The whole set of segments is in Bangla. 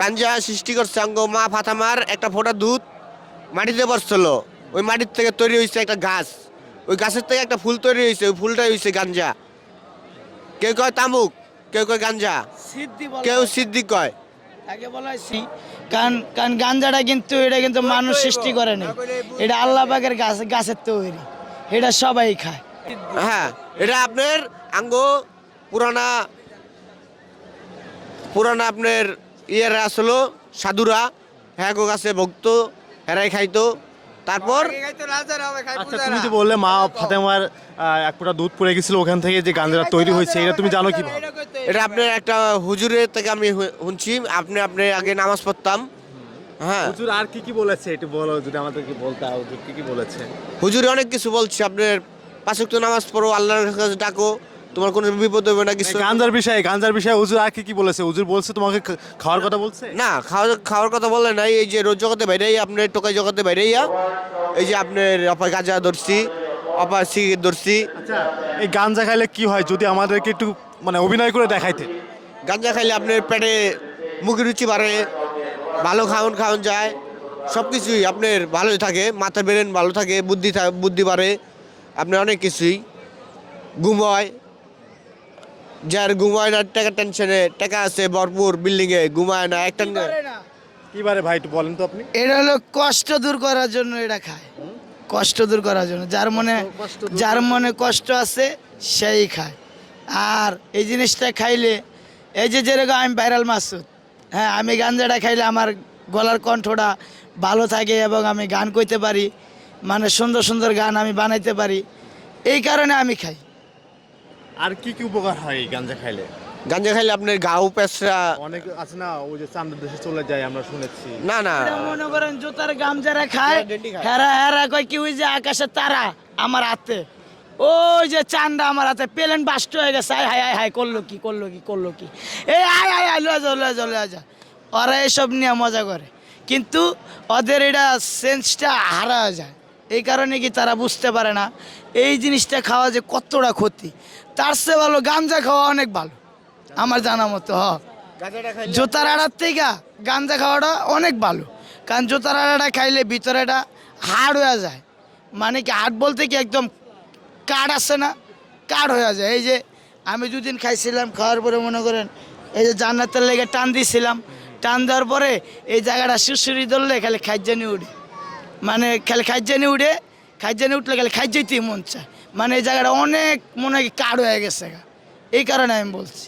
গাঞ্জা সৃষ্টি করছে অঙ্গ মা ফাতেমার একটা ফোঁটা দুধ মাটিতে পড়ছিল। ওই মাটির থেকে তৈরি হয়েছে একটা গাছ, ওই গাছের থেকে একটা ফুল তৈরি হয়েছে, ওই ফুলটাই হয়েছে গাঞ্জা। কেউ কয় তামুক, কেউ কয় গাঞ্জা, সিদ্ধি বলা কেউ হয়। সিদ্দিক কয়। তাকে বলা হয় কারণ কারণ গাঞ্জাটা কিন্তু এটা কিন্তু মানুষ সৃষ্টি করে নাই, এটা আল্লাহ পাকের গাছের তৈরি, এটা সবাই খায়। হ্যাঁ, এটা আপনার আঙ্গ পুরানা পুরানা আপনার ইয়েরা আসলো সাধুরা, হ্যাঁ গো গাছে ভক্ত, হেরাই খাইতো। তারপর আচ্ছা, তুমি যে বললে মা ফাতেমার এক ফোঁটা দুধ পড়ে গেছিল, ওখান থেকে যে গাঞ্জাটা তৈরি হয়েছে এটা তুমি জানো কি? এটা আপনার একটা হুজুরের থেকে আমি শুনছি। আপনি আগে নামাজ পড়তাম। হ্যাঁ, হুজুর আর কি কি বলেছে একটু বলো, যদি আমাদেরকে বলতে হুজুর কি কি বলেছে। হুজুরে অনেক কিছু বলছে। আপনার 5 ওয়াক্ত নামাজ পড়ো, আল্লাহর কাছে ডাকো, তোমার কোনো বিপদ হবে না কিছু। গাঞ্জার বিষয়ে হুজুর আর কি কি বলেছে? হুজুর বলছে তোমাকে খাওয়ার কথা বলছে? না, খাওয়ার কথা বলে নাই। এই যে রোজ জগতে বাইরেই আপনার টোকাই জগতে বাইরেইয়া এই যে আপনার অপায় গাঁজা ধরছি, অপায় সিগারেট ধরছি। আচ্ছা, এই গাঞ্জা খাইলে কি হয় যদি আমাদেরকে একটু মানে অভিনয় করে দেখাইতে? গাঁজা খাইলে আপনার পেটে মুখের রুচি বাড়ে, ভালো খাওয়ান যায়, সব কিছুই আপনার ভালোই থাকে, মাথার ব্রেন ভালো থাকে, বুদ্ধি বাড়ে, আপনার অনেক কিছুই। ঘুম হয়, যার ঘুম হয় না টাকা টেনশনে, টাকা আছে ভরপুর বিল্ডিংয়ে, ঘুমায় না একটা। কি বারে ভাই একটু বলেন তো আপনি। এটা হলো কষ্ট দূর করার জন্য এটা খায়, কষ্ট দূর করার জন্য। যার মনে কষ্ট আছে সেই খায়। আর এই জিনিসটা খাইলে, এই যে যেরকম আমি ভাইরাল মাসুদ, হ্যাঁ, আমি গাঞ্জাটা খাইলে আমার গলার কণ্ঠটা ভালো থাকে এবং আমি গান কইতে পারি, মানে সুন্দর সুন্দর গান আমি বানাইতে পারি, এই কারণে আমি খাই। আর কি কি উপকার হয় এই গাঞ্জা খাইলে? গাঁজা খাইলে আপনার গাও পেঁচড়া অনেক আছে না, ওই যে চান্দের দেশে চলে যায় আমরা শুনেছি। না না, এটা মনে করেন জুতার গাম যারা খায়, হেরা হেরা কয় কি ওই যে আকাশের তারা আমার হাতে, ওই যে চান্দা আমার হাতে, প্লেন বাস্ট হয়ে গেছে, আয় হায় হায় করলো কি এই আয় আয় আয় লয়ে যা। ওরা এসব নিয়ে মজা করে, কিন্তু ওদের এটা সেন্সটা হারা যায়। এই কারণে কি তারা বুঝতে পারে না এই জিনিসটা খাওয়া যে কতটা ক্ষতি। তার চেয়ে ভালো গাঞ্জা খাওয়া অনেক ভালো আমার জানা মতো। জুতার আড়ার থেকে গাঞ্জা খাওয়াটা অনেক ভালো, কারণ জুতার আড়াটা খাইলে ভিতরেটা হাড় হয়ে যায়। মানে কি হাড় বলতে কি একদম কাঠ আছে না, কাঠ হয়ে যায়। এই যে আমি দুদিন খাইছিলাম, খাওয়ার পরে মনে করেন এই যে জান্নাতের লেগে টান দিয়েছিলাম, টান দেওয়ার পরে এই জায়গাটা সুরসুরি ধরলে খালি খাইজানি উঠে, মানে খালি খাইজানি উঠলে খালি খাইজাইতেই মন চায়। মানে এই জায়গাটা অনেক মনে হয় কাঠ হয়ে গেছে, এই কারণে আমি বলছি।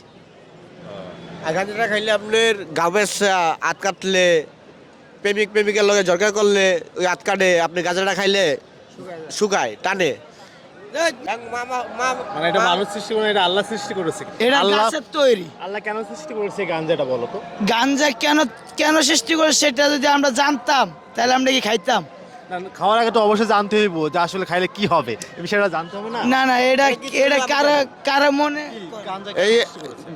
আর গাঁজাটা খাইলে আপনার গাও পেঁচড়া, আত কাটলে, প্রেমিকের লগে ঝরকা করলে ওই আত কাটে। আপনি গাঁজাটা খাইলে শুকায়, টানে। মানে এটা মানুষ সৃষ্টি করে, এটা আল্লাহ সৃষ্টি করেছে। এটা আল্লাহ গাছের তৈরি। আল্লাহ কেন সৃষ্টি করেছে এই গাঞ্জাটা বলো তো? গাঞ্জা কেন সৃষ্টি করে সেটা যদি আমরা জানতাম তাহলে আমরা কি খাইতাম? না, খাওয়ার আগে তো অবশ্যই জানতে হইব যে আসলে খাইলে কি হবে, এই বিষয়টা জানতে হবে না। না এটা কারো মনে গাঞ্জা এই সৃষ্টি করেছে?